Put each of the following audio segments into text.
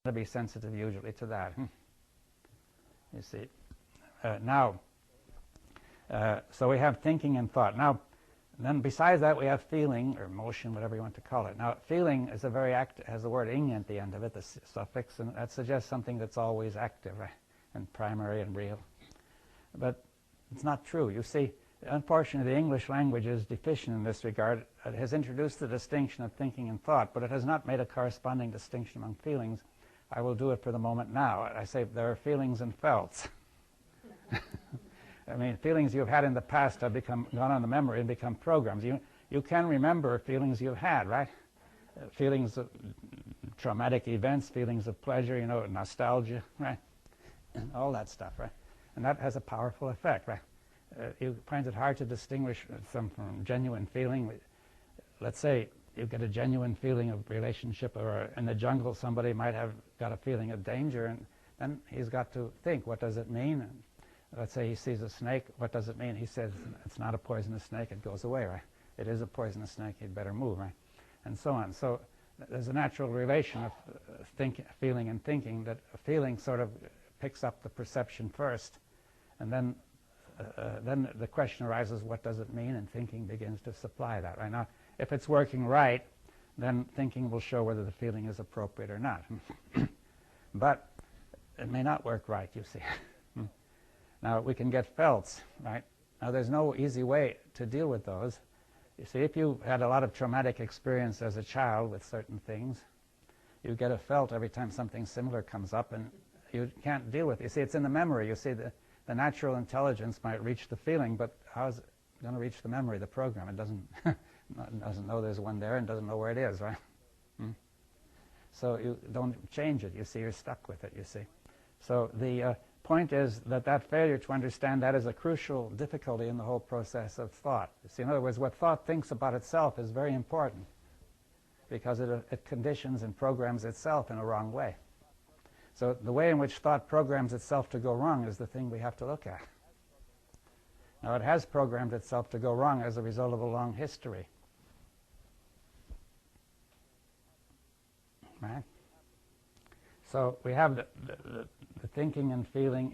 to be sensitive usually to that. You see. Now, so we have thinking and thought. Now, then besides that, we have feeling or motion, whatever you want to call it. Now, feeling is a very active, has the word ing at the end of it, the suffix, and that suggests something that's always active, right? And primary and real. But it's not true. You see, unfortunately, the English language is deficient in this regard. It has introduced the distinction of thinking and thought, but it has not made a corresponding distinction among feelings. I will do it for the moment now. I say there are feelings and felts. I mean, feelings you've had in the past have gone on the memory and become programs. You can remember feelings you've had, right? Feelings of traumatic events, feelings of pleasure, nostalgia, right? All that stuff, right? And that has a powerful effect, right? You find it hard to distinguish some from genuine feeling. Let's say you get a genuine feeling of relationship, or in the jungle somebody might have got a feeling of danger, and then he's got to think, what does it mean? And let's say he sees a snake, what does it mean? He says, it's not a poisonous snake, it goes away, right? It is a poisonous snake, you'd better move, right? And so on. So there's a natural relation of feeling and thinking, that a feeling sort of picks up the perception first, and then the question arises, what does it mean? And thinking begins to supply that, right? Now, if it's working right, then thinking will show whether the feeling is appropriate or not. But it may not work right, you see. Now, we can get felts, right? Now, there's no easy way to deal with those. You see, if you had a lot of traumatic experience as a child with certain things, you get a felt every time something similar comes up, and you can't deal with it. You see, it's in the memory. You see, the natural intelligence might reach the feeling, but how's it going to reach the memory, the program? It doesn't know there's one there and doesn't know where it is, right? So you don't change it. You see, you're stuck with it, you see. So the point is that failure to understand that is a crucial difficulty in the whole process of thought. You see, in other words, what thought thinks about itself is very important, because it conditions and programs itself in a wrong way. So the way in which thought programs itself to go wrong is the thing we have to look at. Now, it has programmed itself to go wrong as a result of a long history. Right? So we have the thinking and feeling,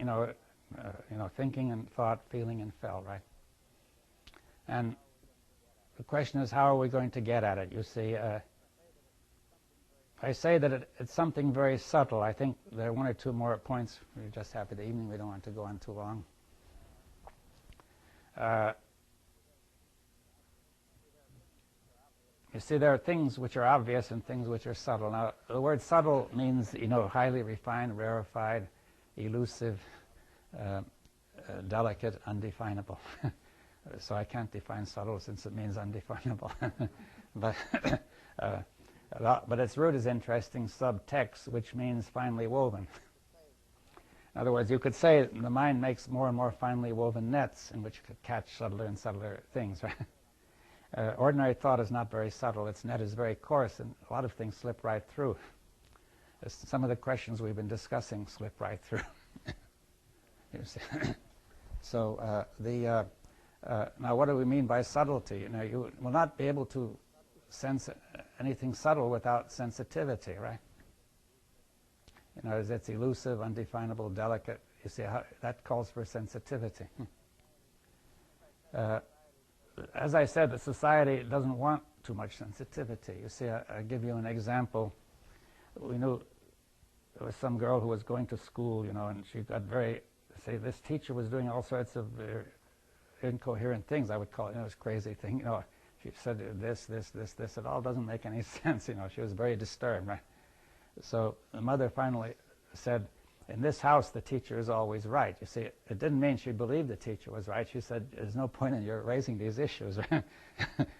thinking and thought, feeling and felt, right? And the question is, how are we going to get at it? You see, I say that it's something very subtle. I think there are one or two more points. We're just happy the evening. We don't want to go on too long. You see, there are things which are obvious and things which are subtle. Now, the word subtle means, highly refined, rarefied, elusive, delicate, undefinable. So I can't define subtle since it means undefinable. But its root is interesting, subtext, which means finely woven. In other words, you could say the mind makes more and more finely woven nets in which it could catch subtler and subtler things, right? Ordinary thought is not very subtle. Its net is very coarse, and a lot of things slip right through. Some of the questions we've been discussing slip right through. You see. So now what do we mean by subtlety? You will not be able to sense anything subtle without sensitivity, right? It's elusive, undefinable, delicate. You see, that calls for sensitivity. As I said, the society doesn't want too much sensitivity. You see, I'll give you an example. We knew there was some girl who was going to school, and she got this teacher was doing all sorts of incoherent things, I would call it, this crazy thing. She said this. It all doesn't make any sense, She was very disturbed, right? So the mother finally said, in this house, the teacher is always right. You see, it didn't mean she believed the teacher was right. She said, there's no point in your raising these issues.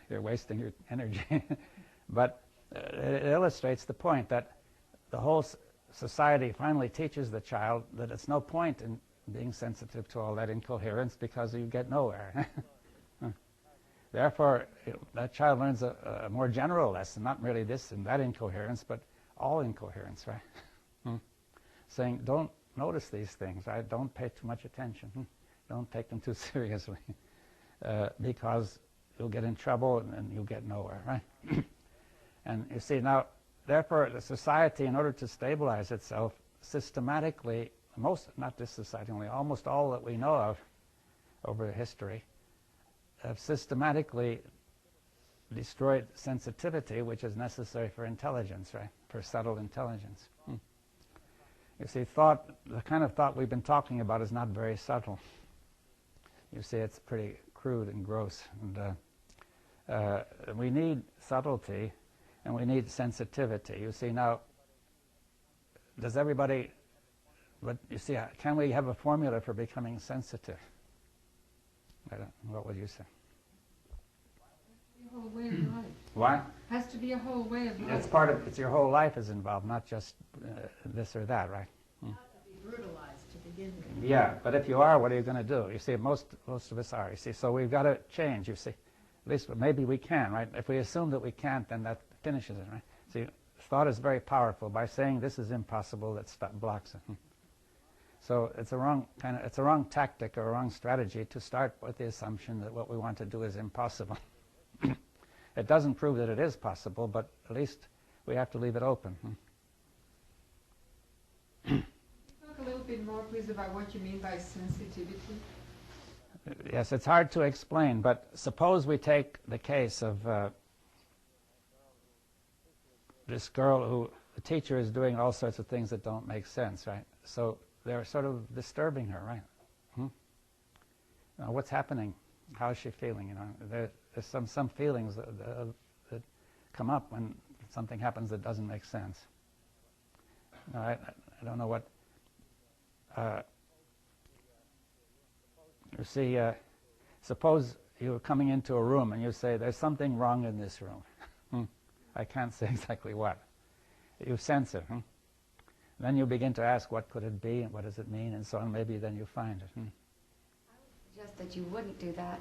You're wasting your energy. But it illustrates the point that the whole society finally teaches the child that it's no point in being sensitive to all that incoherence, because you get nowhere. Therefore, that child learns a more general lesson, not merely this and that incoherence, but all incoherence, right? Saying, don't notice these things, right? Don't pay too much attention. Don't take them too seriously, because you'll get in trouble and you'll get nowhere, right? And you see, now, therefore, the society, in order to stabilize itself, systematically, not this society only, almost all that we know of over history, have systematically destroyed sensitivity, which is necessary for intelligence, right? For subtle intelligence. You see, thought, the kind of thought we've been talking about is not very subtle. You see, it's pretty crude and gross. And we need subtlety, and we need sensitivity. You see, now, does everybody, but you see, can we have a formula for becoming sensitive? What would you say? A whole way of life. What? Has to be a whole way of life. It's part of, it's your whole life is involved, not just this or that, right? Not to be brutalized to begin with. Yeah, but if you are, what are you going to do? You see, most of us are, you see, so we've got to change, you see. At least maybe we can, right? If we assume that we can't, then that finishes it, right? See, thought is very powerful. By saying this is impossible, that blocks it. So it's a wrong tactic or a wrong strategy to start with the assumption that what we want to do is impossible. It doesn't prove that it is possible, but at least we have to leave it open. Talk a little bit more, please, about what you mean by sensitivity. Yes, it's hard to explain, but suppose we take the case of this girl who the teacher is doing all sorts of things that don't make sense, right? So they're sort of disturbing her, right? Now, what's happening? How is she feeling? You know, there's some feelings that come up when something happens that doesn't make sense. Now, I don't know what. You see, suppose you're coming into a room and you say, "There's something wrong in this room." I can't say exactly what. You sense it. Then you begin to ask, what could it be and what does it mean and so on. Maybe then you find it. I would suggest that you wouldn't do that,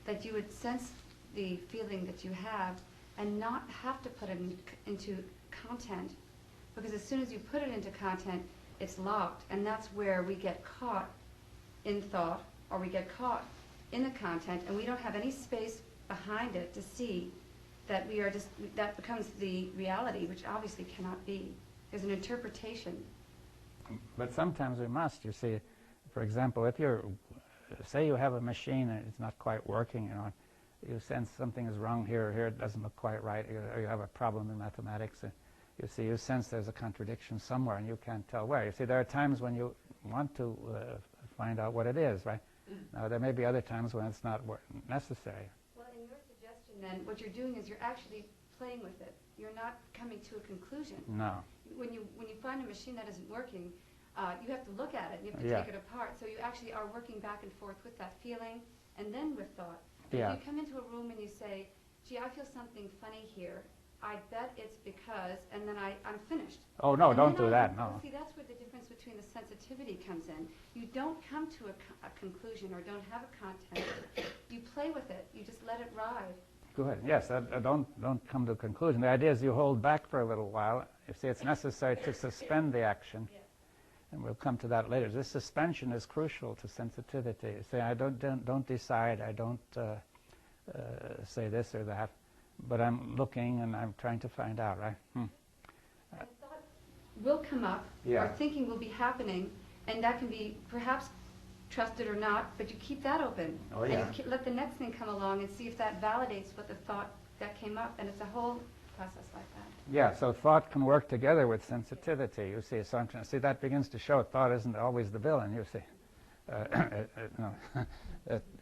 that you would sense the feeling that you have and not have to put it into content, because as soon as you put it into content, it's locked, and that's where we get caught in thought, or we get caught in the content, and we don't have any space behind it to see that we are just, that becomes the reality, which obviously cannot be. There's an interpretation. But sometimes we must, you see. For example, if you're, say you have a machine and it's not quite working, you know, you sense something is wrong here or here, it doesn't look quite right, or you have a problem in mathematics, you see, you sense there's a contradiction somewhere and you can't tell where. You see, there are times when you want to find out what it is, right? Now, there may be other times when it's not necessary. Well, in your suggestion, then, what you're doing is you're actually playing with it. You're not coming to a conclusion. No. When you find a machine that isn't working, you have to look at it. You have to take it apart. So you actually are working back and forth with that feeling and then with thought. Yeah. If you come into a room and you say, "Gee, I feel something funny here. I bet it's because," and then I'm finished. Oh, no, and don't do that, no. See, that's where the difference between the sensitivity comes in. You don't come to a conclusion or don't have a content. You play with it. You just let it ride. Good. Yes, don't come to a conclusion. The idea is you hold back for a little while. You see, it's necessary to suspend the action. Yes. And we'll come to that later. This suspension is crucial to sensitivity. Say, I don't decide, I don't say this or that, but I'm looking and I'm trying to find out, right? And thought will come up, or thinking will be happening, and that can be perhaps trusted or not, but you keep that open. Oh, yeah. And you let the next thing come along and see if that validates what the thought that came up, and it's a whole process like that. Yeah, so thought can work together with sensitivity, you see. So see, that begins to show thought isn't always the villain, you see.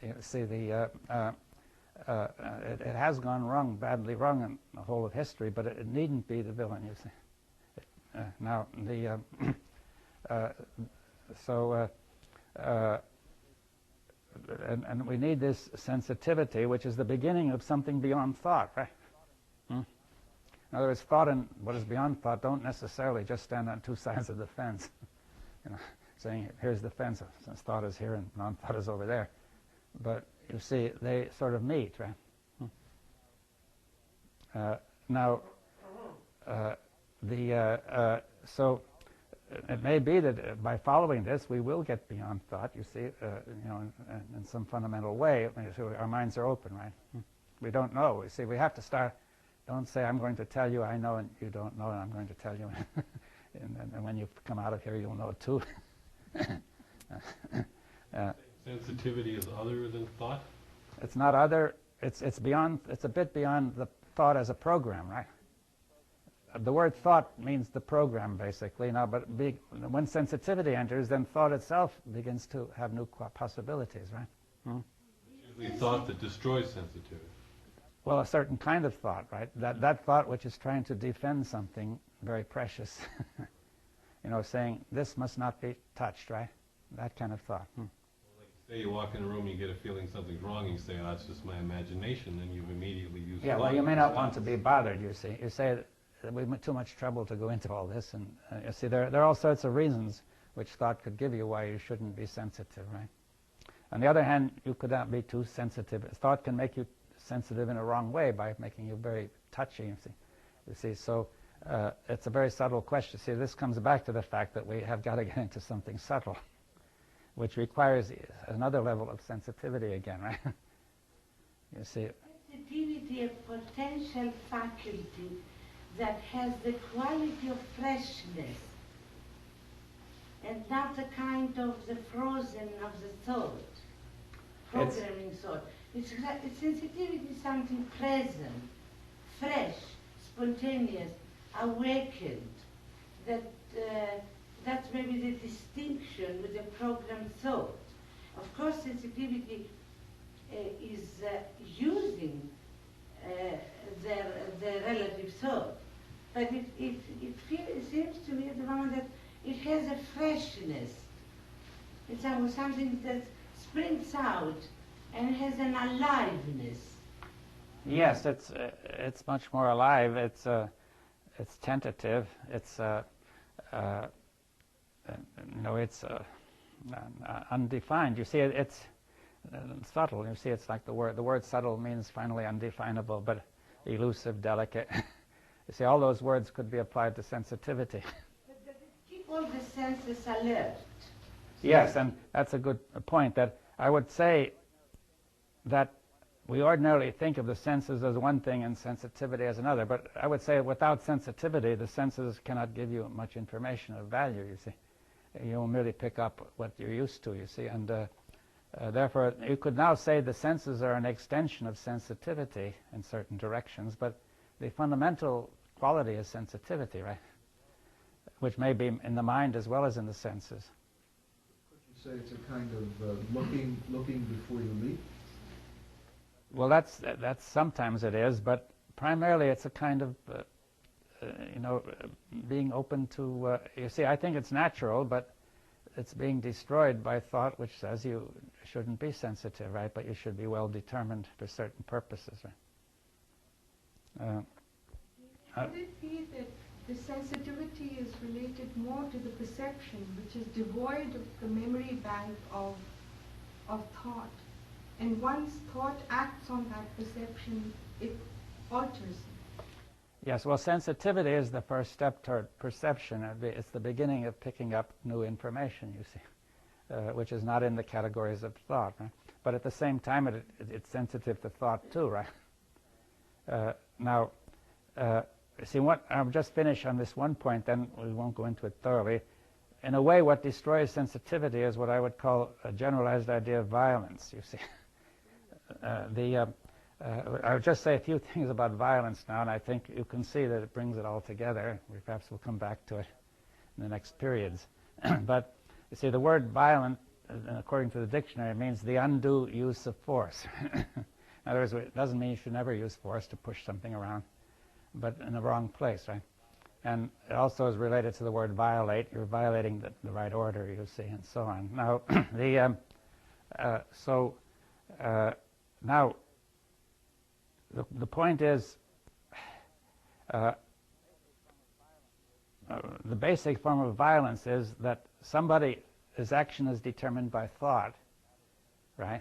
You see, it has gone wrong, badly wrong in the whole of history, but it needn't be the villain, you see. Now, and we need this sensitivity, which is the beginning of something beyond thought, right? In other words, thought and what is beyond thought don't necessarily just stand on two sides of the fence, you know, saying, here's the fence, since thought is here and non-thought is over there. But you see, they sort of meet, right? So it may be that by following this, we will get beyond thought, you see, you know, in some fundamental way. So our minds are open, right? We don't know. You see, we have to start Don't say, I'm going to tell you I know and you don't know, and I'm going to tell you. And when you come out of here, you'll know too. Sensitivity is other than thought? It's not other, it's beyond, it's a bit beyond the thought as a program, right? The word thought means the program, basically. Now, but when sensitivity enters, then thought itself begins to have new possibilities, right? It's usually thought that destroys sensitivity. Well, a certain kind of thought, right? That thought which is trying to defend something very precious. You know, saying, this must not be touched, right? That kind of thought. Like say you walk in a room and you get a feeling something's wrong, and you say, oh, that's just my imagination, then you've immediately used Yeah, well, you may not want to be bothered, you see. You say, we've too much trouble to go into all this, and you see, there are all sorts of reasons which thought could give you why you shouldn't be sensitive, right? On the other hand, you could not be too sensitive. Thought can make you sensitive in a wrong way by making you very touchy, you see. So it's a very subtle question. See, this comes back to the fact that we have got to get into something subtle, which requires another level of sensitivity again, right? You see. Sensitivity, a potential faculty that has the quality of freshness and not a kind of the frozen of the thought, programming thought. It's sensitivity is something present, fresh, spontaneous, awakened. That's maybe the distinction with the programmed thought. Of course, sensitivity is using the relative thought, but it seems to me at the moment that it has a freshness. It's something that springs out and has an aliveness. Yes, it's much more alive. It's tentative. It's it's undefined. You see, it's subtle. You see, it's like the word subtle means finally undefinable, but elusive, delicate. You see, all those words could be applied to sensitivity. But does it keep all the senses alert? Yes, and that's a good point. That I would say that we ordinarily think of the senses as one thing and sensitivity as another, but I would say without sensitivity, the senses cannot give you much information of value, you see. You'll merely pick up what you're used to, you see, and therefore you could now say the senses are an extension of sensitivity in certain directions, but the fundamental quality is sensitivity, right? Which may be in the mind as well as in the senses. Could you say it's a kind of looking before you leap? Well, that's sometimes it is, but primarily it's a kind of, being open to, you see, I think it's natural, but it's being destroyed by thought which says you shouldn't be sensitive, right? But you should be well determined for certain purposes, right? Could it be that the sensitivity is related more to the perception, which is devoid of the memory bank of thought? And once thought acts on that perception, it alters it. Yes, well, sensitivity is the first step toward perception. It's the beginning of picking up new information, you see, which is not in the categories of thought, right? But at the same time, it's sensitive to thought too, right? Now, see, I'll just finish on this one point, then we won't go into it thoroughly. In a way, what destroys sensitivity is what I would call a generalized idea of violence, you see. I'll just say a few things about violence now, and I think you can see that it brings it all together. Perhaps we'll come back to it in the next periods. But you see, the word violent, according to the dictionary, means the undue use of force. In other words, it doesn't mean you should never use force to push something around, but in the wrong place, right? And it also is related to the word violate. You're violating the right order, you see, and so on. Now, now, the point is, the basic form of violence is that his action is determined by thought, right?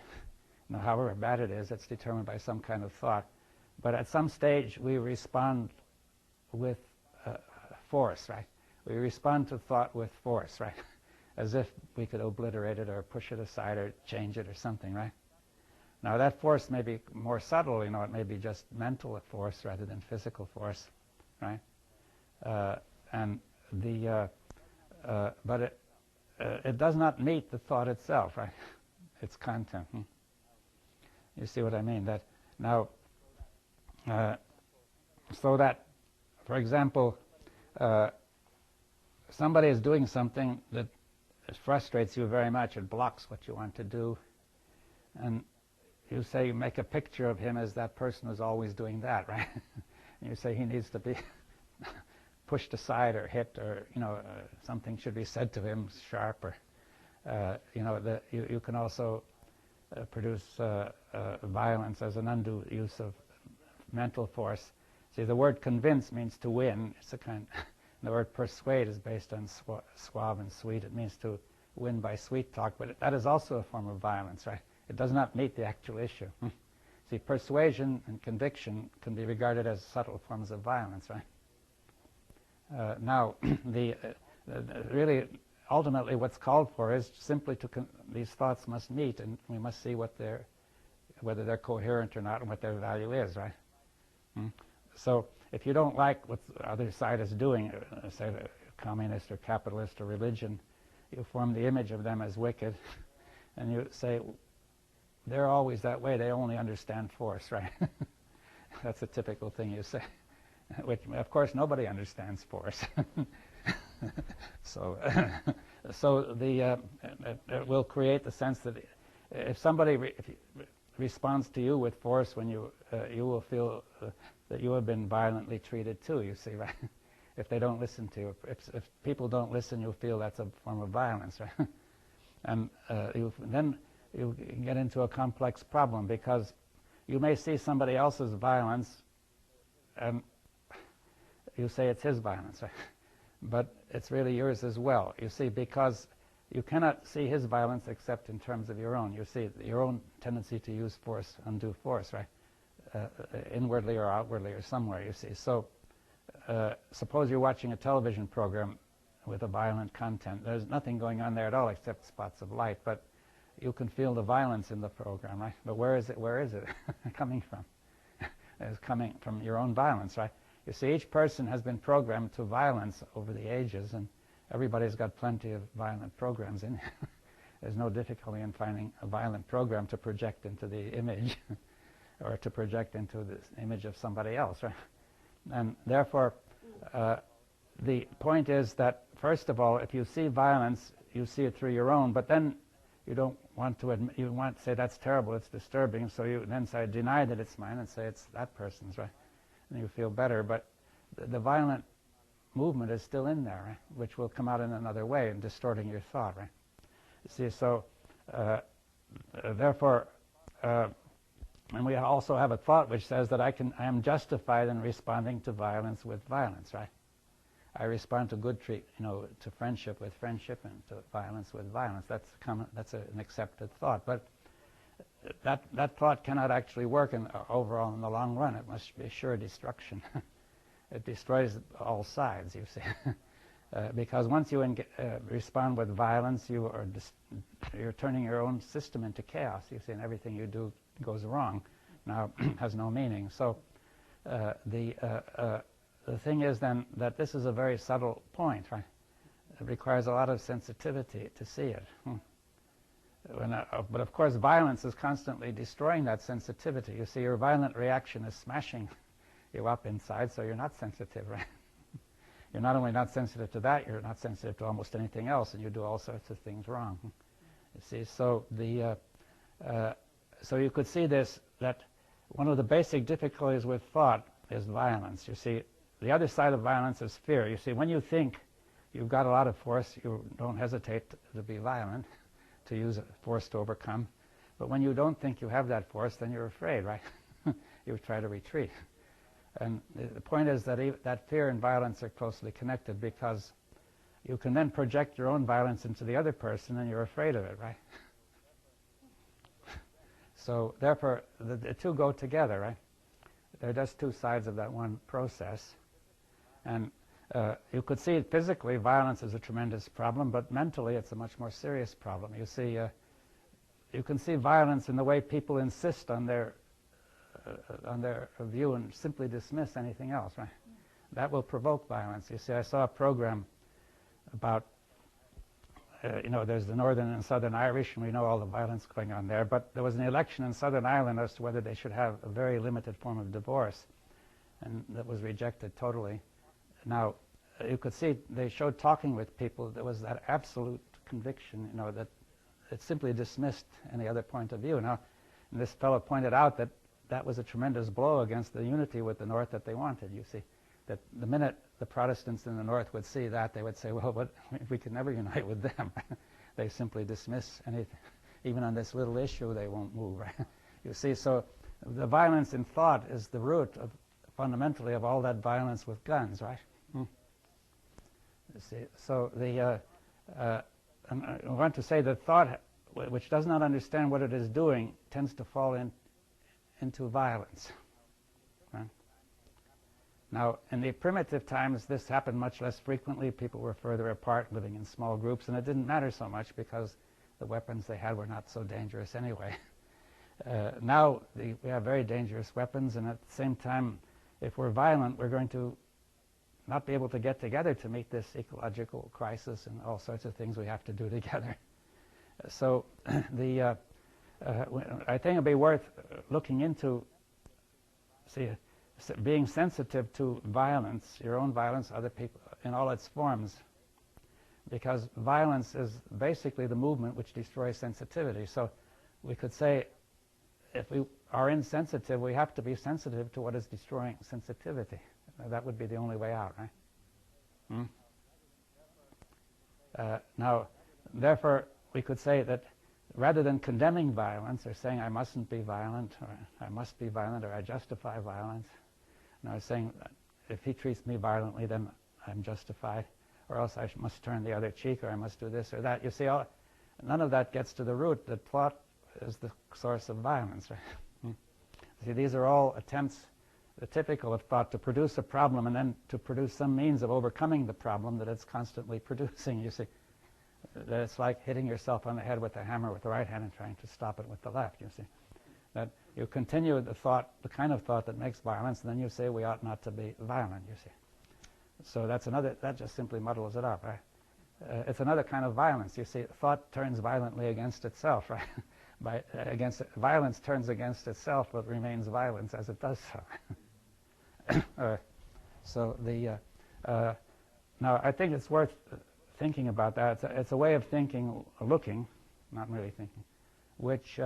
Now, however bad it is, it's determined by some kind of thought. But at some stage, we respond with force, right? We respond to thought with force, right? As if we could obliterate it or push it aside or change it or something, right? Now that force may be more subtle, you know, it may be just mental force rather than physical force, right? But it does not meet the thought itself, right? Its content. You see what I mean? That now, so that, for example, somebody is doing something that frustrates you very much, it blocks what you want to do, and you say, you make a picture of him as that person who's always doing that, right? And you say he needs to be pushed aside or hit, or, you know, something should be said to him sharp, or, you know, you can also produce violence as an undue use of mental force. See, the word convince means to win. It's a kind. The word persuade is based on suave and sweet. It means to win by sweet talk, but that is also a form of violence, right? It does not meet the actual issue. See, persuasion and conviction can be regarded as subtle forms of violence, right? Now, really, ultimately, what's called for is simply these thoughts must meet, and we must see whether they're coherent or not, and what their value is, right? So, if you don't like what the other side is doing, say the communist or capitalist or religion, you form the image of them as wicked, and you say, they're always that way, they only understand force, right? That's a typical thing you say, which, of course, nobody understands force. So it will create the sense that if somebody responds to you with force, when you will feel that you have been violently treated too, you see, right? If they don't listen to you. If people don't listen, you'll feel that's a form of violence, right? And then you get into a complex problem, because you may see somebody else's violence and you say it's his violence, right? But it's really yours as well, you see, because you cannot see his violence except in terms of your own. You see your own tendency to use force, undue force, right? Inwardly or outwardly or somewhere, you see. So suppose you're watching a television program with a violent content. There's nothing going on there at all except spots of light, but you can feel the violence in the program, right? But where is it coming from? It's coming from your own violence, right? You see, each person has been programmed to violence over the ages, and everybody's got plenty of violent programs in there. There's no difficulty in finding a violent program to project into the image or to project into the image of somebody else, right? And therefore, the point is that, first of all, if you see violence, you see it through your own, but then you don't want to admit, you want to say that's terrible, it's disturbing, so you then say deny that it's mine and say it's that person's, right? And you feel better, but the violent movement is still in there, right? Which will come out in another way and distorting your thought, right? You see, so therefore, and we also have a thought which says that I am justified in responding to violence with violence, right? I respond to good to friendship with friendship, and to violence with violence. That's an accepted thought, but that thought cannot actually work overall in the long run. It must be sure destruction. It destroys all sides, you see, because once you respond with violence, you're turning your own system into chaos. You see, and everything you do goes wrong. Now has no meaning. So the thing is then that this is a very subtle point, right? It requires a lot of sensitivity to see it. But of course, violence is constantly destroying that sensitivity. You see, your violent reaction is smashing you up inside, so you're not sensitive, right? You're not only not sensitive to that, you're not sensitive to almost anything else, and you do all sorts of things wrong. You see, so so you could see this, that one of the basic difficulties with thought is violence. You see, the other side of violence is fear. You see, when you think you've got a lot of force, you don't hesitate to be violent, to use force to overcome. But when you don't think you have that force, then you're afraid, right? You try to retreat. And the point is that that fear and violence are closely connected, because you can then project your own violence into the other person, and you're afraid of it, right? So therefore, the two go together, right? They're just two sides of that one process. And you could see physically violence is a tremendous problem, but mentally it's a much more serious problem. You see, you can see violence in the way people insist on their view and simply dismiss anything else, right? That will provoke violence. You see, I saw a program about, there's the Northern and Southern Irish, and we know all the violence going on there, but there was an election in Southern Ireland as to whether they should have a very limited form of divorce, and that was rejected totally. Now, you could see they showed talking with people, there was that absolute conviction, that it simply dismissed any other point of view. Now, and this fellow pointed out that that was a tremendous blow against the unity with the North that they wanted, you see. That the minute the Protestants in the North would see that, they would say, well, we could never unite with them. They simply dismiss anything. Even on this little issue, they won't move, right? You see, so the violence in thought is the root of, fundamentally, of all that violence with guns, right? You see, so I want to say that thought, which does not understand what it is doing, tends to fall into violence. Right? Now, in the primitive times, this happened much less frequently. People were further apart, living in small groups, and it didn't matter so much because the weapons they had were not so dangerous anyway. Now, we have very dangerous weapons, and at the same time, if we're violent, we're going to not be able to get together to meet this ecological crisis and all sorts of things we have to do together. So I think it'd be worth looking into, being sensitive to violence, your own violence, other people, in all its forms, because violence is basically the movement which destroys sensitivity. So we could say, if we are insensitive, we have to be sensitive to what is destroying sensitivity. That would be the only way out, right? Now, therefore, we could say that rather than condemning violence or saying I mustn't be violent, or I must be violent, or I justify violence, saying if he treats me violently, then I'm justified, or else I must turn the other cheek, or I must do this or that. You see, none of that gets to the root that thought is the source of violence, right? See, these are all attempts, typical of thought, to produce a problem and then to produce some means of overcoming the problem that it's constantly producing. You see, that it's like hitting yourself on the head with a hammer with the right hand and trying to stop it with the left, you see. That you continue the thought, the kind of thought that makes violence, and then you say we ought not to be violent, you see. So that just simply muddles it up, right? It's another kind of violence. You see, thought turns violently against itself, right? Violence turns against itself, but remains violence as it does so. Now I think it's worth thinking about that. It's a way of thinking, looking, not really thinking, which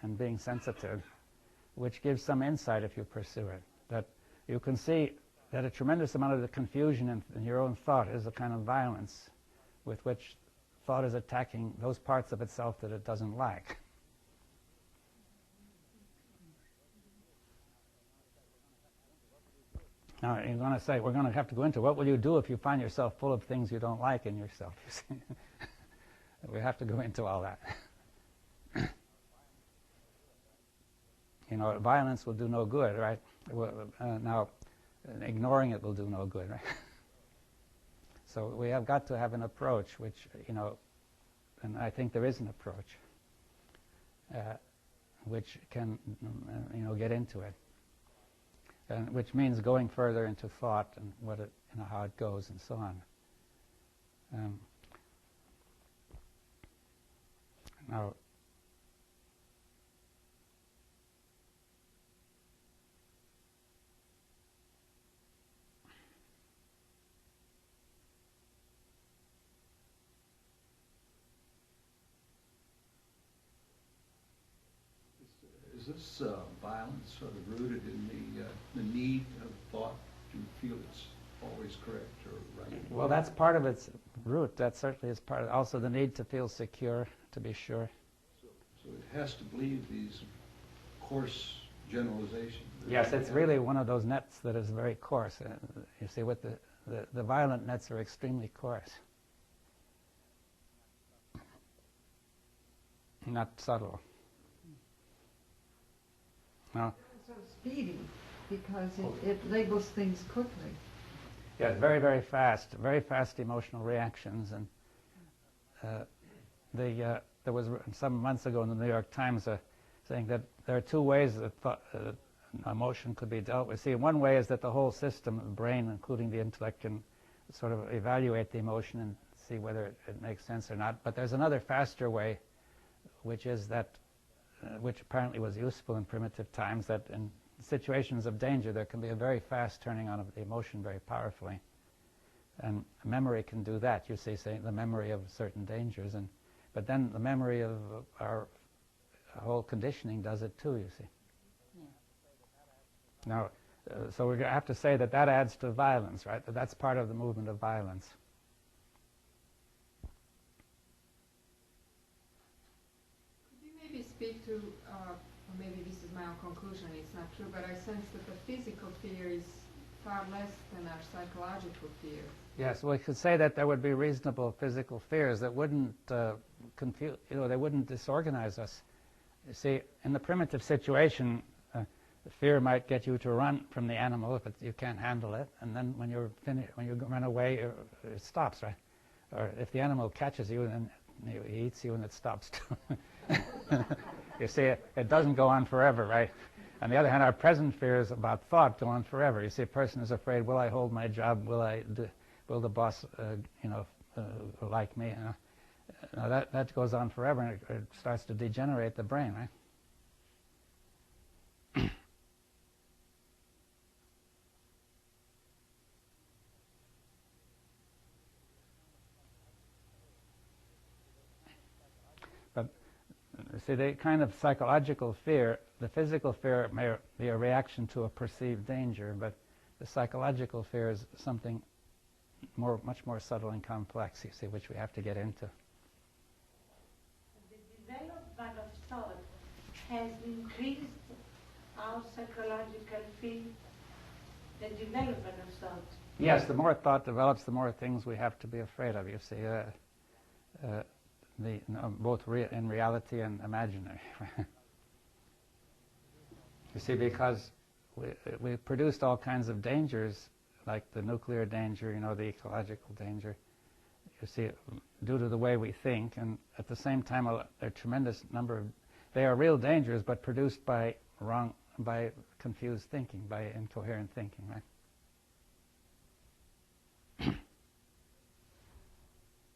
and being sensitive, which gives some insight if you pursue it. That you can see that a tremendous amount of the confusion in your own thought is a kind of violence with which thought is attacking those parts of itself that it doesn't like. Now, you're going to say, we're going to have to go into what will you do if you find yourself full of things you don't like in yourself, you see. We have to go into all that. Violence will do no good, right? Now, ignoring it will do no good, right? So we have got to have an approach which, and I think there is an approach which can, get into it. And which means going further into thought and what it, how it goes and so on. Now, is this violence sort of rooted in the need of thought to feel it's always correct or right? Well, that's part of its root. That certainly is part of it. Also the need to feel secure, to be sure. So it has to believe these coarse generalizations. Yes, it's really one of those nets that is very coarse. You see, with the violent nets are extremely coarse. Not subtle. No. So speedy, because it labels things quickly. Yes, very, very fast emotional reactions, and the there was some months ago in the New York Times saying that there are two ways that emotion could be dealt with. See, one way is that the whole system, the brain, including the intellect, can sort of evaluate the emotion and see whether it makes sense or not. But there's another faster way, which is that, which apparently was useful in primitive times, that in situations of danger there can be a very fast turning on of the emotion very powerfully. And memory can do that, you see, say the memory of certain dangers. But then the memory of our whole conditioning does it too, you see. Yeah. Now, so we're going to have to say that that adds to violence, right? That's part of the movement of violence. Could you maybe speak to, or maybe this is my own conclusion, it's not true, but I sense that the physical fear is far less than our psychological fear. Yes, well, we could say that there would be reasonable physical fears that wouldn't confuse, they wouldn't disorganize us. You see, in the primitive situation, the fear might get you to run from the animal if you can't handle it, and then when you're finished, when you run away, it stops, right? Or if the animal catches you, then he eats you and it stops too. You see, it doesn't go on forever, right? On the other hand, our present fears about thought go on forever. You see, a person is afraid, will I hold my job? Will the boss, like me? Now that goes on forever, and it starts to degenerate the brain, right? But see, the kind of psychological fear, the physical fear may be a reaction to a perceived danger, but the psychological fear is something much more subtle and complex, you see, which we have to get into. The development of thought has increased our psychological field, the development of thought. Yes, the more thought develops, the more things we have to be afraid of, you see, both in reality and imaginary. You see, because we produced all kinds of dangers, like the nuclear danger, the ecological danger, you see, due to the way we think, and at the same time a tremendous number of, they are real dangers, but produced by confused thinking, by incoherent thinking, right?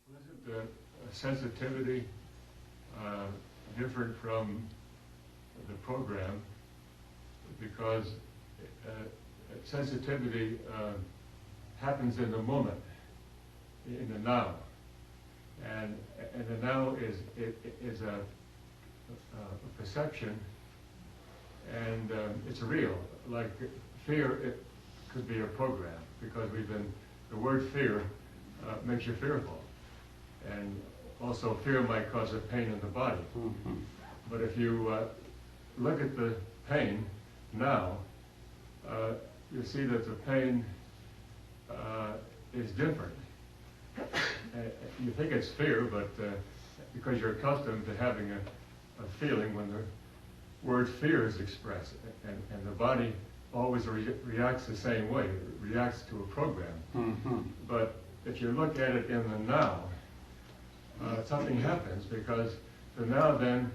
Wasn't sensitivity different from the program? Because sensitivity happens in the moment, in the now, and the now is a perception, and it's real. Like fear, it could be a program, because the word fear makes you fearful, and also fear might cause a pain in the body. Mm-hmm. But if you look at the pain now, you see that the pain is different. You think it's fear, but because you're accustomed to having a feeling when the word fear is expressed, and the body always reacts the same way, it reacts to a program. Mm-hmm. But if you look at it in the now, something happens, because the now then,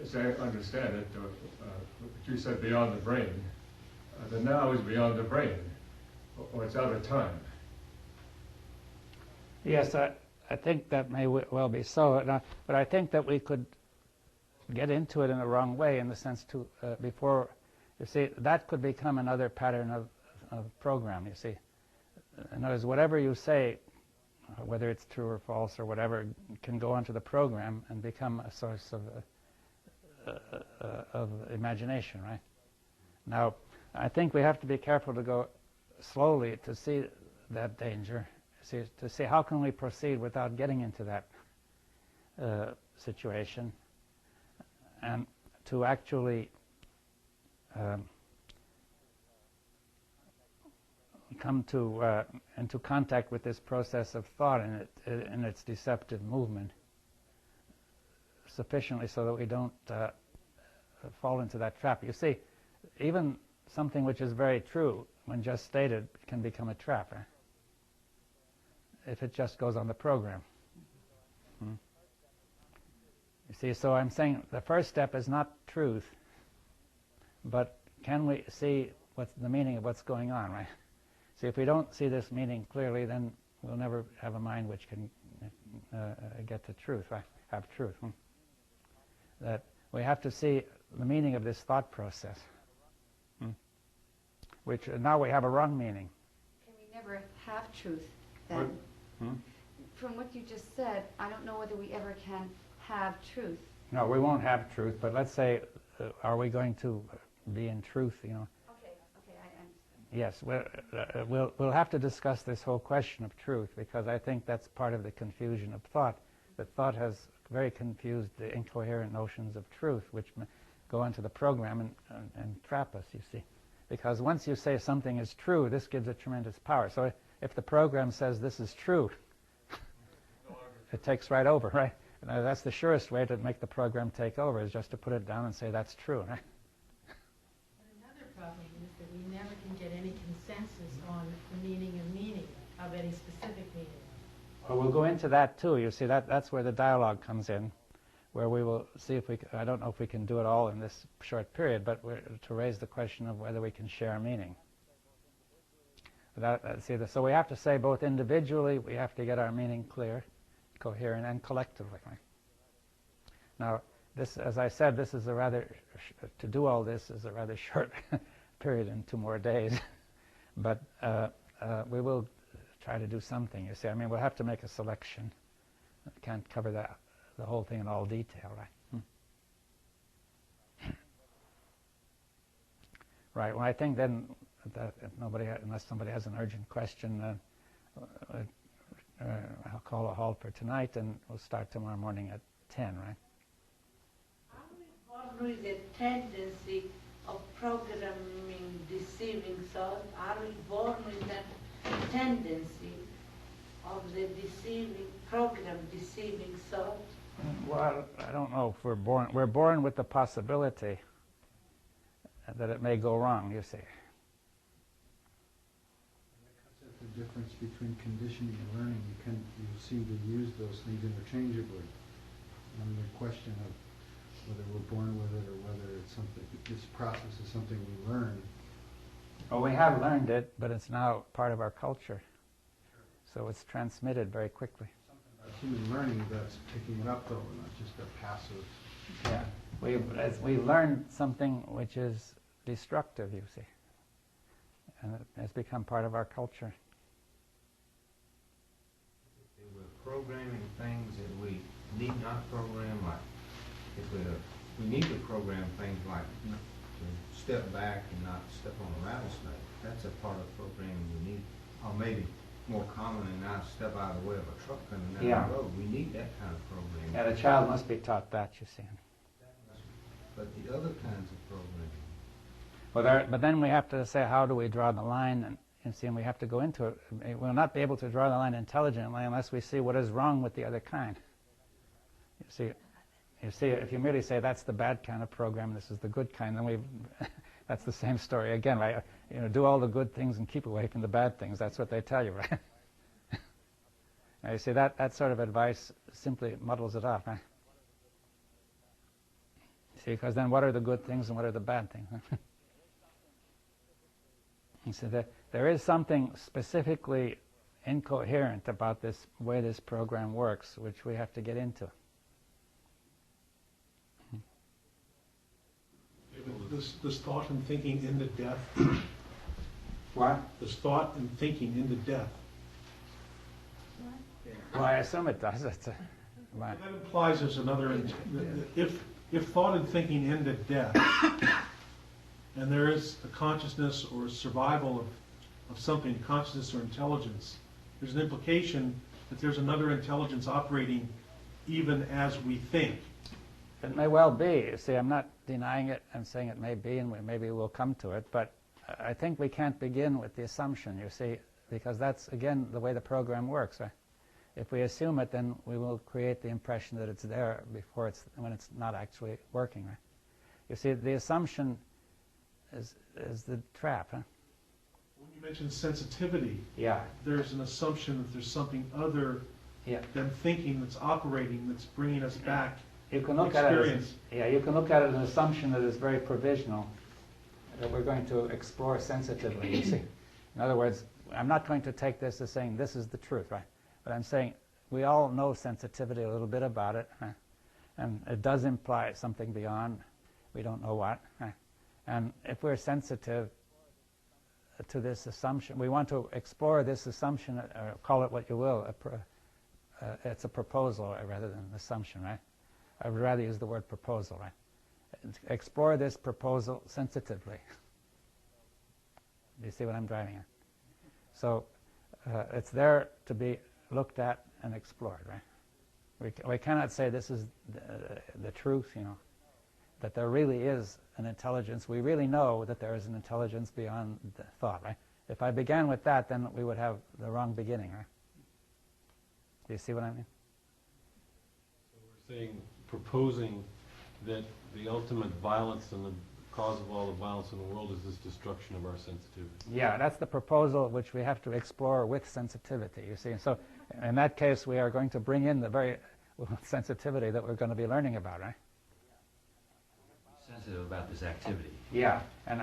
as I understand it, what you said beyond the brain, the now is beyond the brain, or it's out of time. Yes, I think that may well be so, but I think that we could get into it in the wrong way, in the sense to, before, you see, that could become another pattern of program, you see. In other words, whatever you say, whether it's true or false or whatever, can go onto the program and become a source of imagination, right? Now, I think we have to be careful to go slowly to see that danger, to see how can we proceed without getting into that situation, and to actually come to into contact with this process of thought and its deceptive movement sufficiently so that we don't fall into that trap. You see, even something which is very true, when just stated, can become a trap, right? If it just goes on the program. You see, so I'm saying the first step is not truth, but can we see what's the meaning of what's going on, right? See, if we don't see this meaning clearly, then we'll never have a mind which can get to truth, right? Have truth. That we have to see the meaning of this thought process, which now we have a wrong meaning. Can we never have truth then? From what you just said, I don't know whether we ever can have truth. No, we won't have truth, but let's say, are we going to be in truth, you know? Okay, I understand. Yes, we'll have to discuss this whole question of truth, because I think that's part of the confusion of thought. That thought has very confused the incoherent notions of truth, which go into the program and trap us, you see. Because once you say something is true, this gives it tremendous power. So if the program says this is true, it takes right over, right? And that's the surest way to make the program take over, is just to put it down and say that's true, right? But another problem is that we never can get any consensus on the meaning of any specific meaning. Well, we'll go into that too. You see, that's where the dialogue comes in, where we will see if we, I don't know if we can do it all in this short period, but to raise the question of whether we can share meaning. So we have to say both individually, we have to get our meaning clear, coherent, and collectively. Now, this, as I said, this is a rather, to do all this is a rather short period in 2 more days, but we will try to do something, you see. I mean, we'll have to make a selection. We can't cover the whole thing in all detail, right? Right, well, I think then that if unless somebody has an urgent question, I'll call a halt for tonight, and we'll start tomorrow morning at 10, right? Are we born with a tendency of programming deceiving thought? Are we born with that tendency of the deceiving thought? Well, I don't know if we're born with the possibility that it may go wrong, you see. The difference between conditioning and learning, you seem to use those things interchangeably. And the question of whether we're born with it or whether it's something, this process is something we learn. Well, we have learned it, but it's now part of our culture. So it's transmitted very quickly. Something about human learning that's picking it up, though, not just a passive. Yeah, we learned something which is destructive, you see. And it has become part of our culture. We're programming things that we need not program, like if we need to program things like to step back and not step on a rattlesnake. That's a part of programming we need. Or maybe more common than not, step out of the way of a truck coming down the road. We need that kind of programming. Yeah, the child must be taught that, you see. But the other kinds of programming. Well, but then we have to say, how do we draw the line? And see, and we have to go into it. We'll not be able to draw the line intelligently unless we see what is wrong with the other kind. You see, if you merely say that's the bad kind of program, this is the good kind, then that's the same story again, right? You know, do all the good things and keep away from the bad things. That's what they tell you, right? Now, you see, that sort of advice simply muddles it up, right? See, because then what are the good things and what are the bad things? You see, there is something specifically incoherent about this way this program works, which we have to get into. This thought and thinking into death. What? This thought and thinking into death. Well, I assume it does. That implies there's another. If thought and thinking end at death, and there is a consciousness or survival of something, consciousness or intelligence, there's an implication that there's another intelligence operating even as we think. It may well be. You see, I'm not denying it. I'm saying it may be, and maybe we'll come to it. But I think we can't begin with the assumption, you see, because that's, again, the way the program works, right? If we assume it, then we will create the impression that it's there when it's not actually working, right? You see, the assumption is the trap, huh? When you mention sensitivity, yeah, there's an assumption that there's something other than thinking that's operating, that's bringing us back You can look at it experience. you can look at it as an assumption that is very provisional, that we're going to explore sensitively, you see. In other words, I'm not going to take this as saying this is the truth, right? But I'm saying we all know sensitivity, a little bit about it, right? And it does imply something beyond, we don't know what, right? And if we're sensitive to this assumption, we want to explore this assumption, or call it what you will, it's a proposal rather than an assumption, right? I would rather use the word proposal, right? Explore this proposal sensitively. Do you see what I'm driving at? So it's there to be looked at and explored, right? We cannot say this is the truth, you know, that there really is an intelligence. We really know that there is an intelligence beyond the thought, right? If I began with that, then we would have the wrong beginning, right? Do you see what I mean? So we're saying, proposing that the ultimate violence and the cause of all the violence in the world is this destruction of our sensitivity. Yeah, that's the proposal which we have to explore with sensitivity, you see. And so in that case, we are going to bring in the very sensitivity that we're going to be learning about, right? Sensitive about this activity. Yeah, and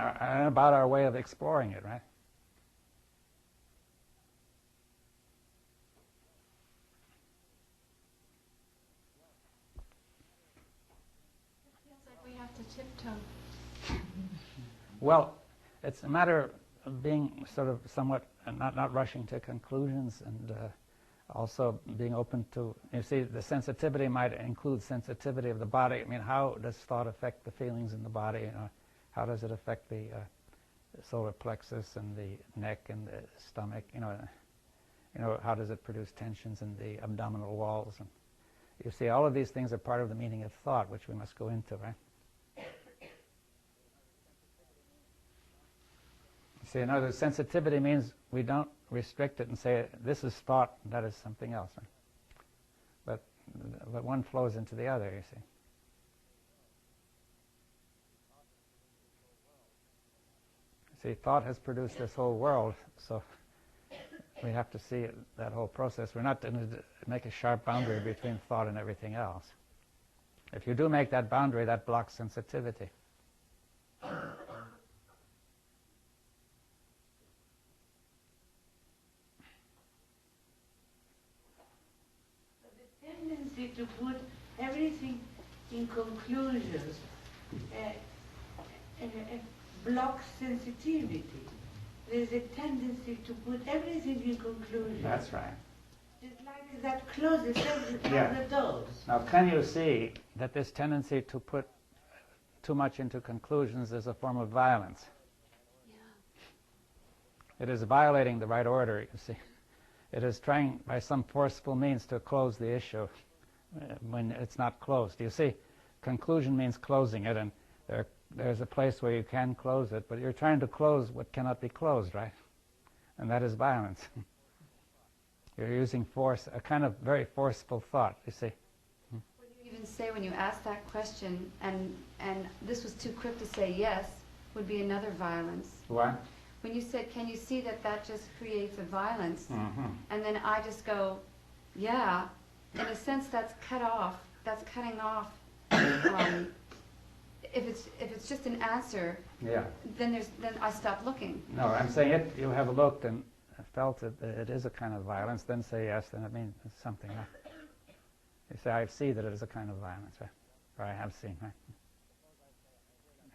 about our way of exploring it, right? We have to tiptoe. Well, it's a matter of being sort of somewhat, not rushing to conclusions, and also being open to, you see, the sensitivity might include sensitivity of the body. I mean, how does thought affect the feelings in the body? You know, how does it affect the solar plexus and the neck and the stomach? You know, how does it produce tensions in the abdominal walls? And you see, all of these things are part of the meaning of thought, which we must go into, right? See, in other words, sensitivity means we don't restrict it and say, this is thought, that is something else. Right? But one flows into the other, you see. See, thought has produced this whole world, so we have to see that whole process. We're not going to make a sharp boundary between thought and everything else. If you do make that boundary, that blocks sensitivity. Tendency to put everything in conclusions blocks sensitivity. There's a tendency to put everything in conclusions. That's right. It's like that closes the doors. Now, can you see that this tendency to put too much into conclusions is a form of violence? Yeah. It is violating the right order, you see. It is trying by some forceful means to close the issue when it's not closed. You see, conclusion means closing it, and there's a place where you can close it, but you're trying to close what cannot be closed, right? And that is violence. You're using force, a kind of very forceful thought, you see. What do you even say when you ask that question, and this was too quick to say yes, would be another violence. What? When you said, can you see that that just creates a violence? Mm-hmm. And then I just go, yeah. In a sense, that's cutting off. If it's just an answer, yeah. then I stop looking. No, I'm saying if you have looked and felt that it is a kind of violence, then say yes, then it means it's something. Right? You say, I see that it is a kind of violence, right? Or I have seen, right?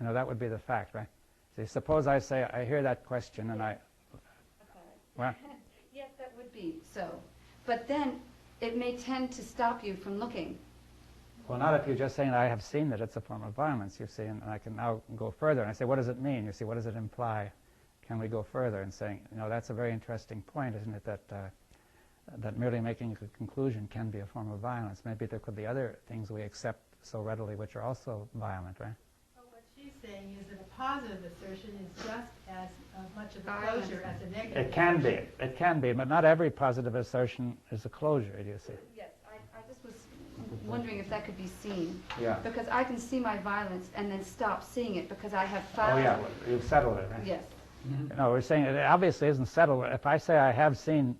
You know, that would be the fact, right? See, suppose I say, I hear that question and I... Well, yes, that would be so. But then it may tend to stop you from looking. well, not if you're just saying, I have seen that it's a form of violence, you see, and I can now go further. And I say, what does it mean? You see, what does it imply? Can we go further and saying, you know, that's a very interesting point, isn't it, that merely making a conclusion can be a form of violence. Maybe there could be other things we accept so readily which are also violent, right? Well, what she's saying is that a positive assertion is just as much of a closure as a negative assertion. It can be, but not every positive assertion is a closure, do you see? Yes, I just was wondering if that could be seen. Yeah. Because I can see my violence and then stop seeing it because I have found... Oh, yeah, you've settled it, right? Yes. No, we're saying it obviously isn't settled. If I say I have seen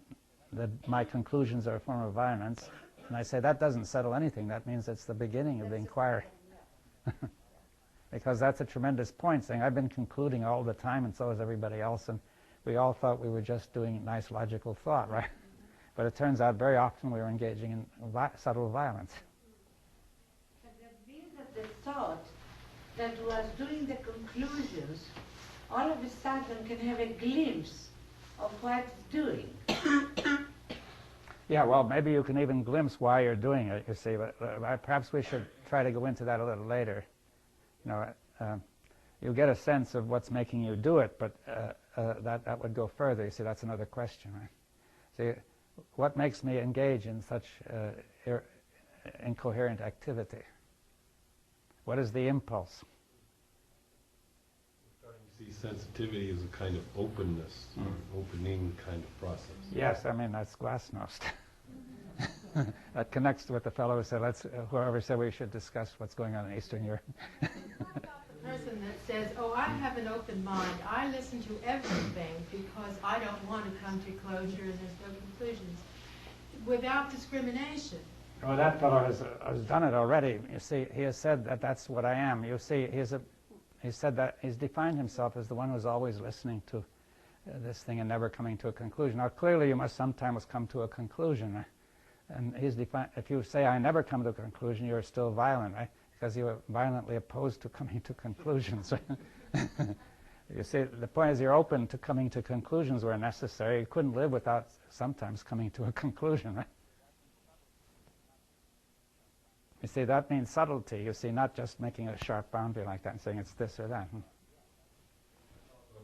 that my conclusions are a form of violence, And I say, that doesn't settle anything. That means it's the beginning of the inquiry. Because that's a tremendous point, saying, I've been concluding all the time, and so has everybody else, and we all thought we were just doing nice logical thought, right? But it turns out very often we were engaging in subtle violence. But that means that the thought that was doing the conclusions, all of a sudden can have a glimpse of what it's doing. Yeah, well, maybe you can even glimpse why you're doing it, you see, but perhaps we should try to go into that a little later. You know, you get a sense of what's making you do it, but that would go further. You see, that's another question, right? See, what makes me engage in such incoherent activity? What is the impulse? We're starting to see sensitivity as a kind of openness, opening kind of process. Yes, I mean, that's glasnost. That connects to what the fellow said. Whoever said we should discuss what's going on in Eastern Europe. What about the person that says, oh, I have an open mind. I listen to everything because I don't want to come to closure and there's no conclusions. Without discrimination. Well, that fellow has done it already. You see, he has said that that's what I am. You see, he said that he's defined himself as the one who's always listening to this thing and never coming to a conclusion. Now, clearly, you must sometimes come to a conclusion. And he's defined, if you say, I never come to a conclusion, you're still violent, right? Because you are violently opposed to coming to conclusions. You see, the point is you're open to coming to conclusions where necessary. You couldn't live without sometimes coming to a conclusion, right? You see, that means subtlety. You see, not just making a sharp boundary like that and saying it's this or that. A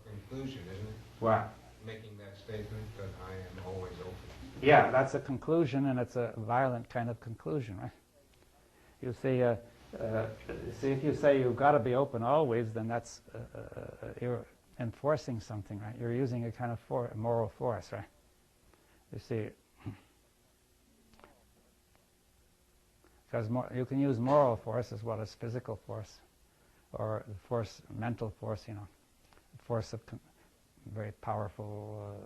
conclusion, isn't it? What? Making that statement that I am always open. Yeah, that's a conclusion, and it's a violent kind of conclusion, right? You see, if you say you've got to be open always, then that's you're enforcing something, right? You're using a kind of moral force, right? You see, because you can use moral force as well as physical force, or force, mental force, you know, force of very powerful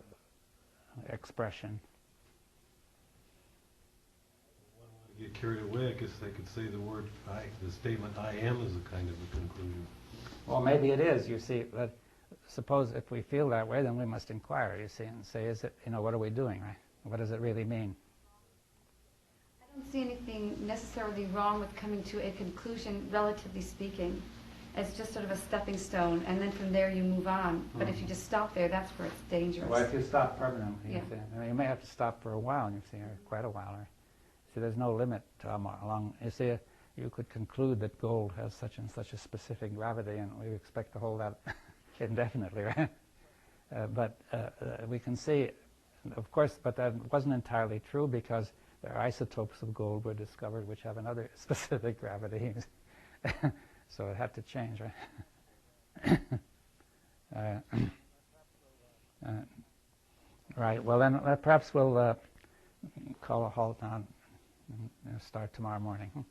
expression. Get carried away, I guess they could say the statement I am is a kind of a conclusion. Well, maybe it is, you see, but suppose if we feel that way, then we must inquire, you see, and say, is it, you know, what are we doing, right? What does it really mean? I don't see anything necessarily wrong with coming to a conclusion, relatively speaking. It's just sort of a stepping stone, and then from there you move on. But if you just stop there, that's where it's dangerous. Well, if you stop permanently, Yeah. you may have to stop for a while, you see, or quite a while, right? See, there's no limit to how long. You see, you could conclude that gold has such and such a specific gravity, and we expect to hold that indefinitely, right? But we can see, of course, but that wasn't entirely true because there are isotopes of gold were discovered which have another specific gravity. So it had to change, right? Right, well then perhaps we'll call a halt on and start tomorrow morning.